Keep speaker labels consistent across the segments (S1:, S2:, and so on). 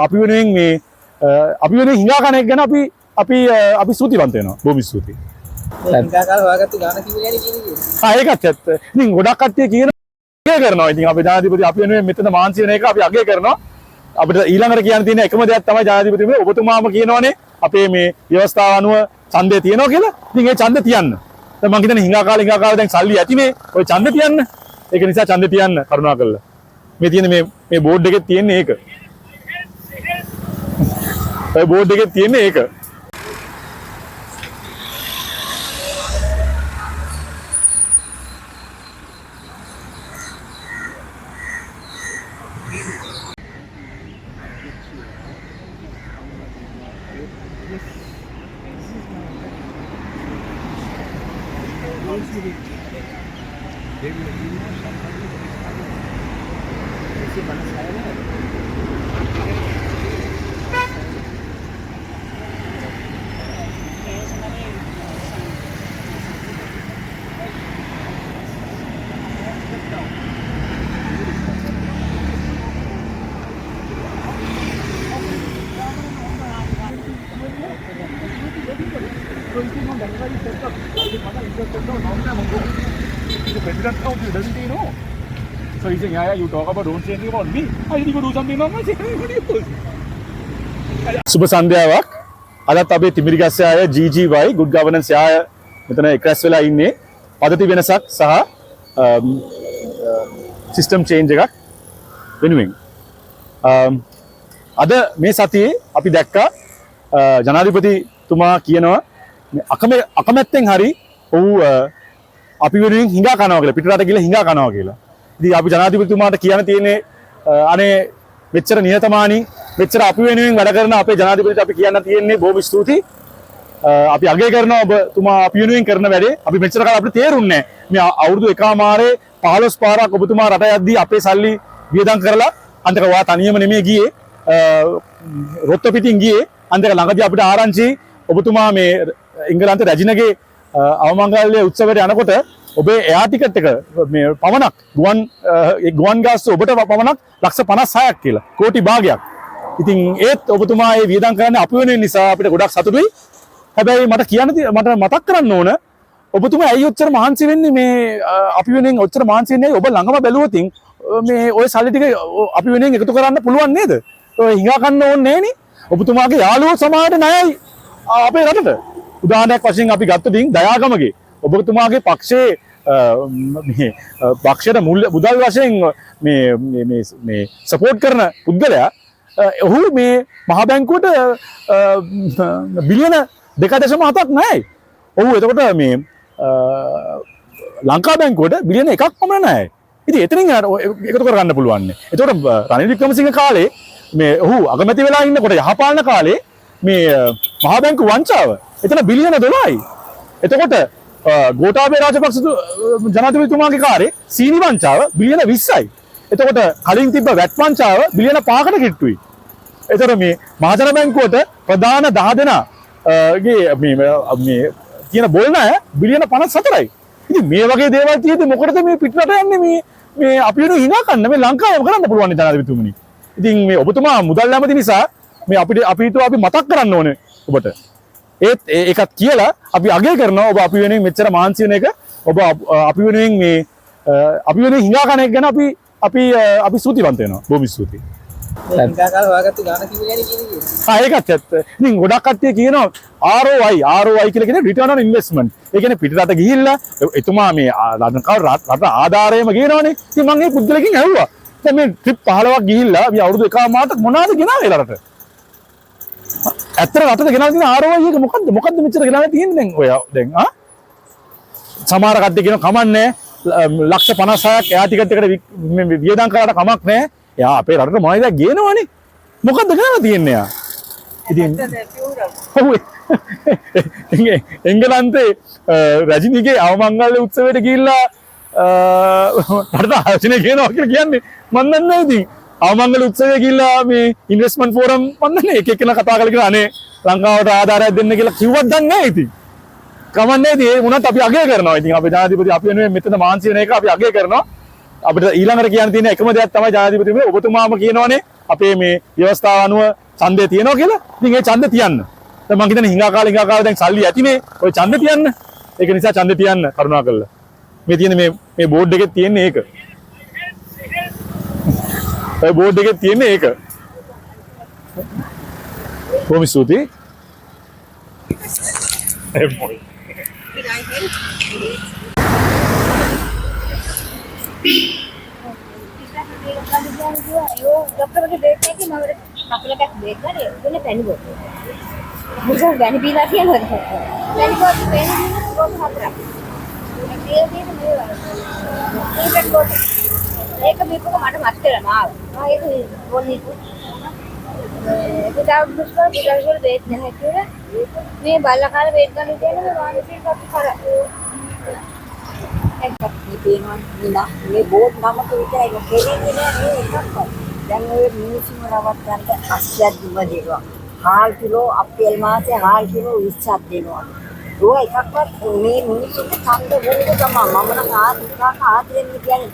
S1: අපි වෙනුවෙන් මේ අපි වෙනුවෙන් හිඟා කන එක ගැන අපි ස්තුතිවන්ත වෙනවා. බොහොම ස්තුතියි.
S2: හිඟා කාලා හොයාගත්ත ගාන කිව්වේ නෑනේ කියන්නේ.
S1: ඒකත් ඇත්ත. ඉතින් ගොඩක් කට්ටිය කියන අගය කරනවා. ඉතින් අපේ ජනාධිපති අපි වෙනුවෙන් මෙතන මාන්සි වෙන එක අපි අගය කරනවා. අපිට ඊළඟට කියන්න තියෙන එකම දෙයක් තමයි ජනාධිපතිතුමනි ඔබතුමාම කියනවනේ අපේ මේ ව්‍යවස්ථාව අනුව ඡන්දය තියනවා කියලා. ඉතින් ඒ ඡන්ද තියන්න. දැන් මම හිතන්නේ හිඟා කාලා දැන් සල්ලි ඇති මේ ඔය ඡන්ද තියන්න. ඒක නිසා ඡන්ද තියන්න කරුණාකරලා. මේ තියෙන මේ බෝඩ් එකේ තියෙන්නේ ඒක. ඔය බෝඩ් එකේ තියෙන්නේ ඒක. President told you, doesn't he know? So he's saying, yeah, you talk about, don't say anything about me. I need to do something about myself. සුබ සන්ධ්‍යාවක්. අදත් අපේ තිමිරිගස්සේ ආය GGY good governance ආය මෙතන එක්රැස් වෙලා ඉන්නේ. පද්ධති වෙනසක් සහ system change එකක් වෙනුවෙන්. අද මේ සතියේ අපි දැක්කා ජනාධිපතිතුමා කියනවා අකමැත්තෙන් හරි ඔහු අපි වෙනුවෙන් හිඟා කනවා කියලා පිටරට ගිහලා හිඟා කනවා කියලා. ඉතින් අපි ජනාධිපතිතුමාට කියන්න තියෙන්නේ අනේ මෙච්චර නිහතමානී මෙච්චර අපි වෙනුවෙන් වැඩ කරන අපේ ජනාධිපතිට අපි කියන්න තියෙන්නේ බොහොම ස්තුතියි. අපි අගය කරනවා ඔබතුමා අපි වෙනුවෙන් කරන වැඩේ. අපි මෙච්චර කාලෙ අපිට තේරුන්නේ නැහැ. මේ අවුරුදු එකමාරේ 15 පාරක් ඔබතුමා රට යද්දී අපේ සල්ලි වියදම් කරලා අන්තික වා තනියම නෙමෙයි ගියේ. රොත්ත පිටින් ගියේ. අන්තික ළඟදී අපිට ආරංචි ඔබතුමා මේ ඉංගලන්ත රැජිනගේ අවමංගල්‍ය උත්සවයට යනකොට ඔබේ එයා ටිකට් එක මේ පමණක් ගුවන් ගාස්තු ඔබට පමණක් ලක්ෂ 56ක් කියලා කෝටි භාගයක්. ඉතින් ඒත් ඔබතුමා මේ වියදම් කරන්නේ අපි වෙනුවෙන් නිසා අපිට ගොඩක් සතුටුයි. හැබැයි මට මතක් කරන්න ඕන ඔබතුමා ඇයි ඔච්චර මහන්සි වෙන්නේ මේ අපි වෙනුවෙන් ඔච්චර මහන්සි වෙන්නේ ඔබ ළඟම බැලුවොත් මේ ওই සල්ලි ටික අපි වෙනුවෙන් එකතු කරන්න පුළුවන් නේද? ඔය හිඟා ගන්න ඕනේ නෑනේ. ඔබතුමාගේ යාළුවෝ සමාජයට ණයයි අපේ රටට. උදාහරණයක් වශයෙන් අපි ගත්තොත් දයාගමගේ ඔබතුමාගේ පක්ෂයේ මේ පක්ෂයට මුදල් වශයෙන් මේ සපෝට් කරන පුද්ගලයා ඔහු මේ මහා බැංකුවට බිලියන 2.7ක් නැහැ. ඔහු එතකොට මේ ලංකා බැංකුවට බිලියන 1ක් පමණ නැහැ. ඉතින් එතනින් එකතු කරගන්න පුළුවන්. එතකොට රනිල් වික්‍රමසිංහ කාලේ මේ ඔහු අගමැති වෙලා ඉන්නකොට යහපාලන කාලේ මේ මහා බැංකු වංචාව එතන බිලියන 12යි. එතකොට ගෝඨාභය රාජපක්ෂ ජනාධිපතිතුමාගේ කාර්යයේ සීනි වංචාව බිලියන 20යි. එතකොට කලින් තිබ්බ වැට් වංචාව බිලියන 5කට කිට්ටුයි. එතකොට මේ මහජන බැංකුවට ප්‍රධාන 10 දෙනා ගේ මේ තියෙන බොල් ණය බිලියන 54යි. ඉතින් මේ වගේ දේවල් තියෙද්දි මොකටද මේ පිටරට යන්නේ මේ අපි වෙන හිනා කන්න මේ ලංකාවේ කරන්න පුළුවන් ජනාධිපතිතුමනි. ඉතින් මේ ඔබතුමා මුදල් ඇමති නිසා මේ අපි මතක් කරන්න ඕනේ ඔබට. ඒත් ඒකත් කියලා අපි අගය කරනවා ඔබ අපි වෙනුවෙන් මෙච්චර මාන්සි වෙන එක ඔබ අපි වෙනුවෙන් මේ අපි වෙනුවෙන් හිඟා කන එක ගැන අපි ස්තුතිවන්ත වෙනවා. බොහොම ස්තුතියි.
S2: හිඟා කාලා හොයාගත්ත ගාන කිව්වේ නෑනේ කියන්නේ.
S1: ඒකත් ඇත්ත. ඉතින් ගොඩක් කට්ටිය කියනවා ROI කියලා කියන්නේ return on investment. ඒ කියන්නේ පිටරට ගිහිල්ලා එතුමා මේ රට ආධාරයම ගේනවනේ. ඉතින් මම මේ පුද්ගලකින් ඇහුවා. දැන් මේ ට්‍රිප් 15ක් ගිහිල්ලා අපි අවුරුදු එකමාරට මොනවද ගෙනාවේ රටට? ඇත්තට රටට ගෙනාලා තියෙන ROI එක මොකද්ද මෙච්චර ගෙනාලා තියෙන්නේ දැන් ඔය දැන් සමහර කට්ටිය කියන කමන්නේ ලක්ෂ 56ක් එයා ටිකට් එකට වියදම් කරාට කමක් නැහැ. එයා අපේ රටට මොනවද ගේනවනේ. මොකද්ද ගෙනාලා තියෙන්නේ එයා? ඉතින් එංගලන්තේ රජිනිගේ අවමංගල්‍ය උත්සවයට ගිහිල්ලා රටට ආයෝජනය කරනවා කියලා කියන්නේ මන් දන්නේ නැහැ ඉතින්. අවමංගල උත්සවයේ ගිහිල්ලා මේ ඉන්වෙස්ට්මන්ට් ෆෝරම් මන් දන්නේ එක එකන කතා කරලා කියලා අනේ ලංකාවට ආධාරයක් දෙන්න කියලා කිව්වත් දන්නේ නැහැ ඉතින්. කමන්නේ ඉතින් ඒ වුණත් අපි අගය කරනවා. ඉතින් අපේ ජනාධිපති අපි වෙනුවෙන් මෙතන මාන්සි වෙන එක අපි අගය කරනවා. අපිට ඊළඟට කියන්න තියෙන එකම දෙයක් තමයි ජනාධිපතිතුමනි ඔබතුමාම කියනවනේ අපේ මේ ව්‍යවස්ථාව අනුව ඡන්දය තියනවා කියලා. ඉතින් ඒ ඡන්ද තියන්න. දැන් මං හිතන්නේ හිඟා කාලේ දැන් සල්ලි ඇතිනේ. ඔය ඡන්ද තියන්න. ඒක නිසා ඡන්ද තියන්න කරුණාකරලා. මේ තියෙන මේ බෝඩ් එකේ තියෙන්නේ ඒක. ඔය බෝඩ් එකේ තියෙන්නේ ඒක. බොහොම ස්තුතියි.
S3: डॉक्टर मुझे देख के मैं कपड़े का देख कर तूने पहनी बोल मुझे पहनी भी ना थी ना पहनी बोल बहुत खतरा ये एक मेरे को मार मत कर ना हां ये बोल नहीं विदाउट दूसरा विदाउट वेट नहीं है क्यों मैं बालकाल वेट करने के लिए मैं वहां से काफी खरा මේ බෝඩ් නම විතරයි කෙරෙන්නේ නෑ එකක්වත්. දැන් ඔය මිනිස්සුම රවට්ටන්න අස්සක් දුවදේවා. හාල් කිලෝ අප්‍රේල් මාසේ හාල් කිලෝ 20ක් දෙනවා. ඔය එකක්වත් මේ මිනිස්සුන්ට ඡන්ද වුණේ තමයි. මම නම් ආදරෙන් කියන්නේ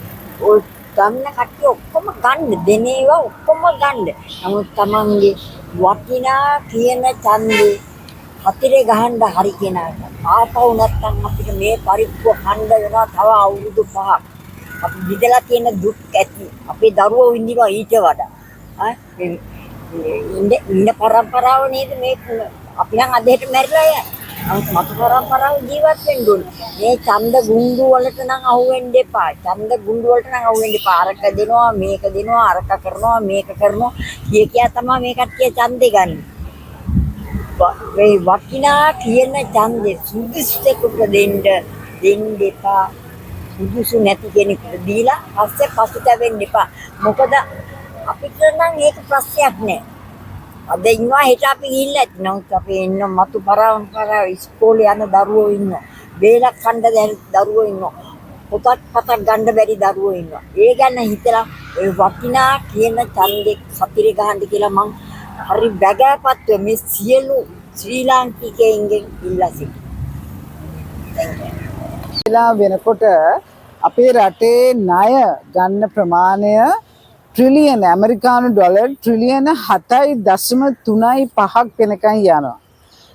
S3: ඔය ගන්න කට්ටිය ඔක්කොම ගන්න දෙනේවා ඔක්කොම ගන්න. නමුත් Tamange වටිනා කියන ඡන්දේ හතරේ ගහන්න හරි කෙනාට ආපහු නැත්තම් අපිට මේ පරිප්පුව කණ්ඩ වෙනවා තව අවුරුදු 5ක්. අපි විදලා තියෙන දුක් ඇති අපේ දරුවෝ විඳිනවා ඊට වඩා. ඉන්න පරම්පරාව නේද මේ අපි නම් අදහෙට මැරිලා යන්නේ. නමුත් මතු පරම්පරාව ජීවත් වෙන්න ඕනේ. මේ ඡන්ද ගුඬු වලට නම් අහු වෙන්න එපා. ඡන්ද ගුඬු වලට නම් අහු වෙන්න එපා. අරක දෙනවා මේක දෙනවා අරක කරනවා මේක කරනවා කියා තමයි මේ කට්ටිය ඡන්දේ ගන්නේ. මේ වටිනා කියන ඡන්දේ සුදුසුකෙකුට දෙන්න එපා. සුදුසු නැති කෙනෙකුට දීලා පස්සේ පසුතැවෙන්න එපා. මොකද අපිට නම් ඒක ප්‍රශ්නයක් නෑ. අද ඉන්නවා හෙට අපි ගිහිල්ලා නැත්නම් අපි ඉන්න මතු පරම්පරාව ඉස්කෝලේ යන දරුවෝ ඉන්නවා. වේලක් කන්න දැන් දරුවෝ ඉන්නවා. පොතක් ගන්න බැරි දරුවෝ ඉන්නවා. ඒ ගැන හිතලා ඔය වටිනා කියන ඡන්දේ සතිරේ ගහන්න කියලා මං හරි බගෑපත් මේ සියලු ශ්‍රී ලාංකිකයන්ගෙන් ඉල්ලා
S4: සිටිනවා. වෙනකොට අපේ රටේ ණය ගන්න ප්‍රමාණය ට්‍රිලියන ඇමරිකානු ඩොලර් ට්‍රිලියන 7.35ක් වෙනකන් යනවා.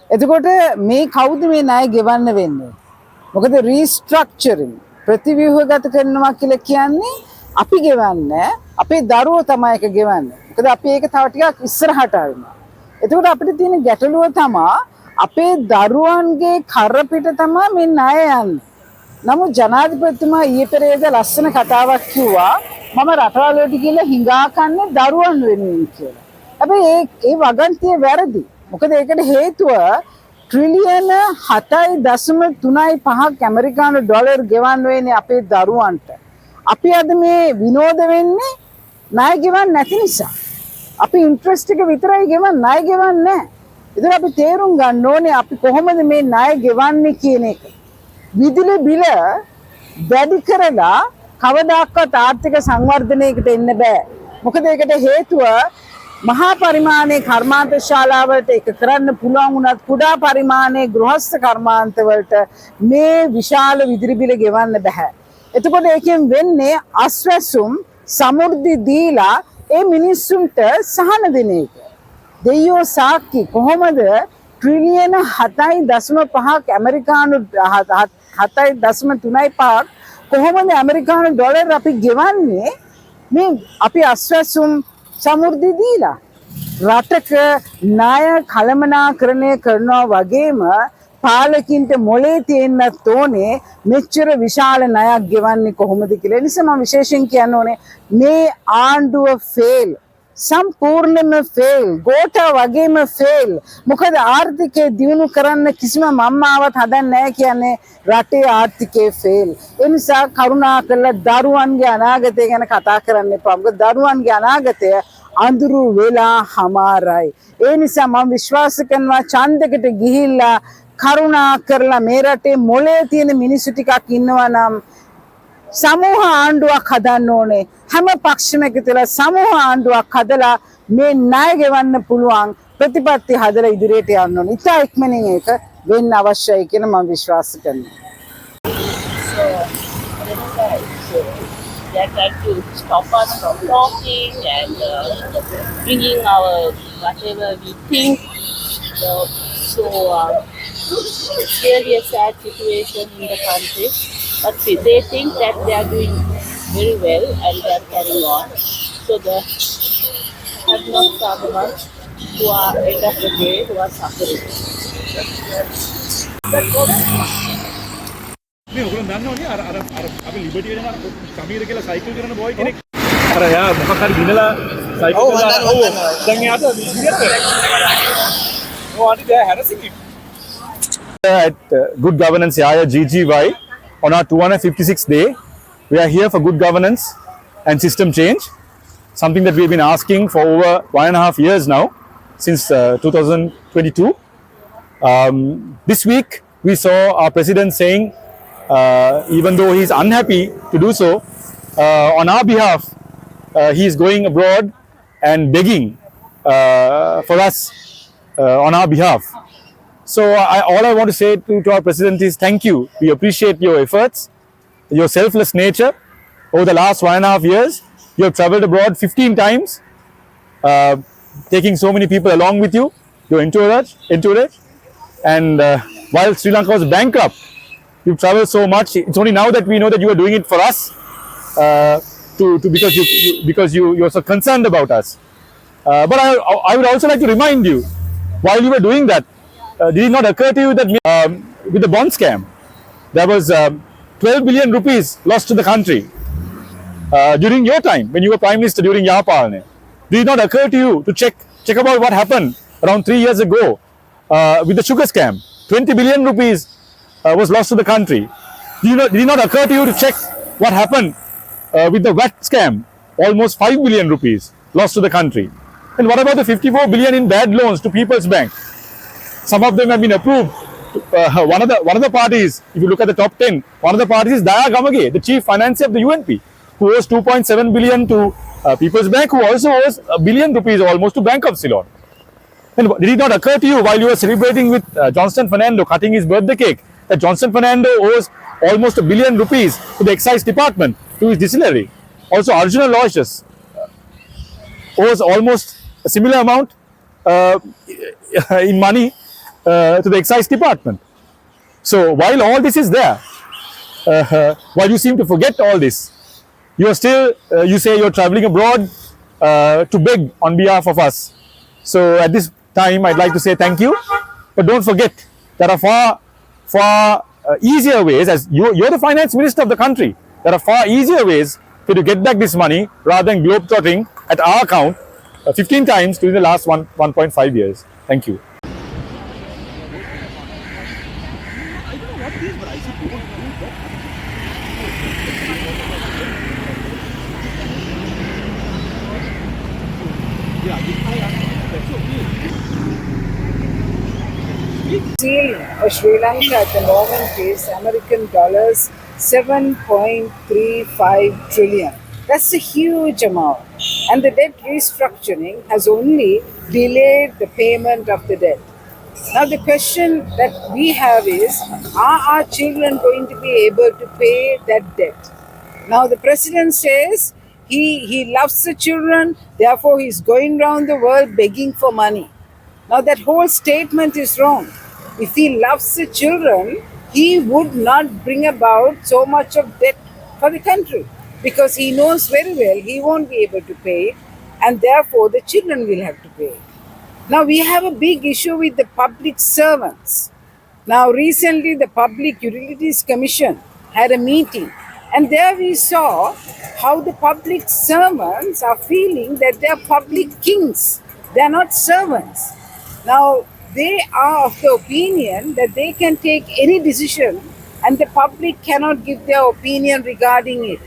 S4: එතකොට මේ කවුද මේ ණය ගෙවන්න වෙන්නේ? මොකද රීස්ට්‍රක්චරින් ප්‍රතිව්‍යුහගත කරනවා කියලා කියන්නේ අපි ගෙවන්නේ අපේ දරුවෝ තමයි ඒක ගෙවන්නේ. මොකද අපි ඒක තව ටිකක් ඉස්සරහට ආවනවා. එතකොට අපිට තියෙන ගැටලුව තමයි අපේ දරුවන්ගේ කර පිට තමයි මේ ණය යන්නේ. නමුත් ජනාධිපතිතුමා ඊයේ පෙරේද ලස්සන කතාවක් කිව්වා මම රටවල් වලට ගිහලා හිඟා කන්නේ දරුවන් වෙනුවෙන් කියලා. හැබැයි ඒ වගන්තිය වැරදි. මොකද ඒකට හේතුව ට්‍රිලියන 7.35ක් ඇමරිකානු ඩොලර් ගෙවන්න වෙන්නේ අපේ දරුවන්ට. අපි අද මේ විනෝද වෙන්නේ ණය ගෙවන්න නැති නිසා. අපි ඉන්ට්‍රස්ට් එක විතරයි ගෙවන්නේ ණය ගෙවන්නේ නැහැ. ඒතර අපි තේරුම් ගන්න ඕනේ අපි කොහොමද මේ ණය ගෙවන්නේ කියන එක. විදුලි බිල වැඩි කරලා කවදාකවත් ආර්ථික සංවර්ධනයකට එන්න බෑ. මොකද ඒකට හේතුව මහා පරිමාණයේ කර්මාන්ත ශාලාවලට ඒක කරන්න පුළුවන් වුණත් කුඩා පරිමාණයේ ගෘහස්ත කර්මාන්ත වලට මේ විශාල විදුලි බිල ගෙවන්න බෑ. එතකොට ඒකෙන් වෙන්නේ අස්වැසුම් සමෘද්ධි දීලා ඒ මිනිස්සුන්ට සහන දෙන එක. දෙයියෝ සාක්කි කොහොමද ට්‍රිලියන 7.5ක් ඇමරිකානු 7.35ක් කොහොමද ඇමරිකානු ඩොලර් අපි ගෙවන්නේ මේ අපි අස්වැසුම් සමෘද්ධි දීලා රටක ණය කළමනාකරණය කරනවා වගේම පාලකින්ට මොලේ තියෙන්නත් ඕනේ මෙච්චර විශාල ණයක් ගෙවන්නේ කොහොමද කියලා. ඒ නිසා මම විශේෂයෙන් කියන්න ඕනේ මේ ආණ්ඩුව ෆේල් සම්පූර්ණයෙන්ම ෆේල් ගෝඨා වගේම ෆේල්. මොකද ආර්ථිකය දියුණු කරන්න කිසිම මම්මාවක් හදන්නේ නැහැ කියන්නේ රටේ ආර්ථිකය ෆේල්. ඒ නිසා කරුණාකරලා දරුවන්ගේ අනාගතය ගැන කතා කරන්න එපා. මොකද දරුවන්ගේ අනාගතය අඳුරු වෙලා හමාරයි. ඒ නිසා මම විශ්වාස කරනවා ඡන්දයකට ගිහිල්ලා කරුණාකරලා මේ රටේ මොලේ තියෙන මිනිස්සු ටිකක් ඉන්නවා නම් समूह ආණ්ඩුවක් හදන්න ඕනේ. හැම පක්ෂම එකතුලා සමූහ ආණ්ඩුවක් හදලා මේ ණය ගෙවන්න පුළුවන් ප්‍රතිපත්ති හදලා ඉදිරියට යන්න ඕනේ. ඉතා ඉක්මනින් ඒක වෙන්න අවශ්‍යයි කියලා මම විශ්වාස කරනවා.
S5: are trying to stop us from talking and bringing our whatever we think. It's really a sad situation in the country. But they think that they are doing very well and they are carrying on. So the have not someone who are end of the day who are suffering.
S1: මේ ඔයගොල්ලෝ දන්නවනේ අර අපි liberty වෙන සමීර කියලා cycle කරන boy කෙනෙක් අර එයා මොකක් හරි දිනලා සයිකල් කරලා ඔව් දැන් එයාට at Good Governance Yaya GGY on our 256th day. We are here for good governance and system change, something that we've been asking for over 1.5 years now, since 2022. This week we saw our president saying, even though he's unhappy to do so, on our behalf, he is going abroad and begging for us on our behalf. So all I want to say to our president is thank you. We appreciate your efforts, your selfless nature. Over the last 1.5 years, you have traveled abroad 15 times, taking so many people along with you. You're entourage. And while Sri Lanka was bankrupt, you've traveled so much. It's only now that we know that you are doing it for us, because you're so concerned about us. But I would also like to remind you, while you were doing that, did it not occur to you that with the bond scam, there was 12 billion rupees lost to the country during your time when you were Prime Minister during Yapalne? Did it not occur to you to check about what happened around 3 years ago with the sugar scam? 20 billion rupees was lost to the country. Did it not occur to you to check what happened with the VAT scam? Almost 5 billion rupees lost to the country. And what about the 54 billion in bad loans to People's Bank? Some of them have been approved. One of the parties, if you look at the top 10, one of the parties is Daya Gamage, the chief financier of the UNP, who owes 2.7 billion to People's Bank, who also owes $1 billion almost to Bank of Ceylon. And did it not occur to you while you were celebrating with Johnston Fernando cutting his birthday cake that Johnston Fernando owes almost $1 billion to the excise department, to his distillery? Also, Arjuna Aloysius owes almost a similar amount in money to the excise department. So while all this is there, while you seem to forget all this, you are still, you say you're traveling abroad to beg on behalf of us. So at this time, I'd like to say thank you, but don't forget there are far easier ways. As you're the finance minister of the country, there are far easier ways for you to get back this money rather than globetrotting at our account 15 times during the last 1.5 years. Thank you.
S4: Ceiling for Sri Lanka at the moment is American dollars 7.35 trillion. That's a huge amount. And the debt restructuring has only delayed the payment of the debt. Now the question that we have is, are our children going to be able to pay that debt? Now the president says he loves the children, therefore he's going around the world begging for money. Now that whole statement is wrong. If he loves the children, he would not bring about so much of debt for the country, because he knows very well he won't be able to pay it, and therefore the children will have to pay it. Now we have a big issue with the public servants. Now recently the Public Utilities Commission had a meeting, and there we saw how the public servants are feeling that they are public kings. They are not servants. Now they are of the opinion that they can take any decision and the public cannot give their opinion regarding it.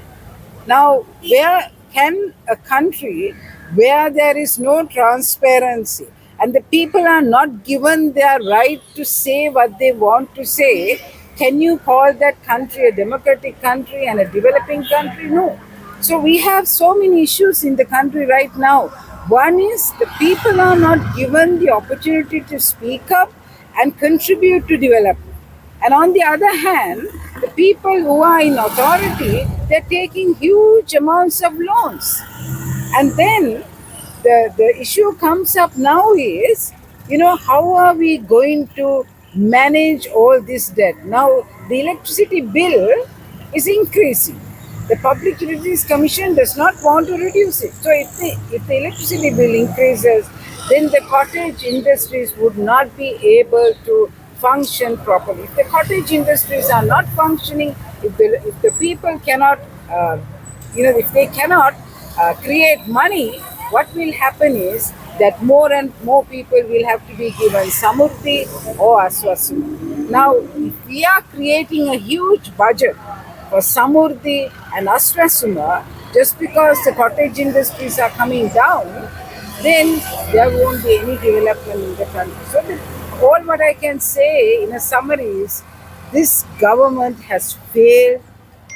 S4: Now, where can a country where there is no transparency and the people are not given their right to say what they want to say, can you call that country a democratic country and a developing country? No. So we have so many issues in the country right now. One is the people are not given the opportunity to speak up and contribute to development. And on the other hand, the people who are in authority, they're taking huge amounts of loans. And then the issue comes up now is, how are we going to manage all this debt? Now, the electricity bill is increasing. The Public Utilities Commission does not want to reduce it. So if the electricity bill increases, then the cottage industries would not be able to function properly. If the cottage industries are not functioning, if the people cannot, if they cannot create money, what will happen is that more and more people will have to be given Samurdhi or Aswasuma. Now, if we are creating a huge budget for Samurdhi and Aswasuma, just because the cottage industries are coming down, then there won't be any development in the country. So all what I can say in a summary is, this government has failed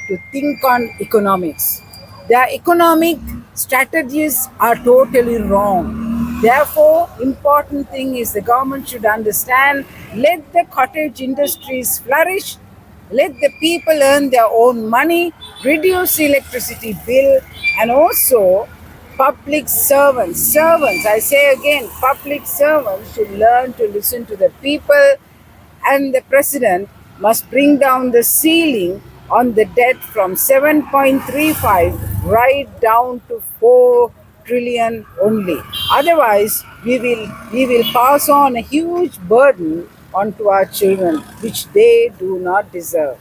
S4: to think on economics. Their economic strategies are totally wrong. Therefore, important thing is the government should understand, let the cottage industries flourish, let the people earn their own money, reduce the electricity bill, and also public servants, I say again, public servants should learn to listen to the people, and the president must bring down the ceiling on the debt from 7.35 right down to 4 trillion only. Otherwise, we will pass on a huge burden onto our children, which they do not deserve.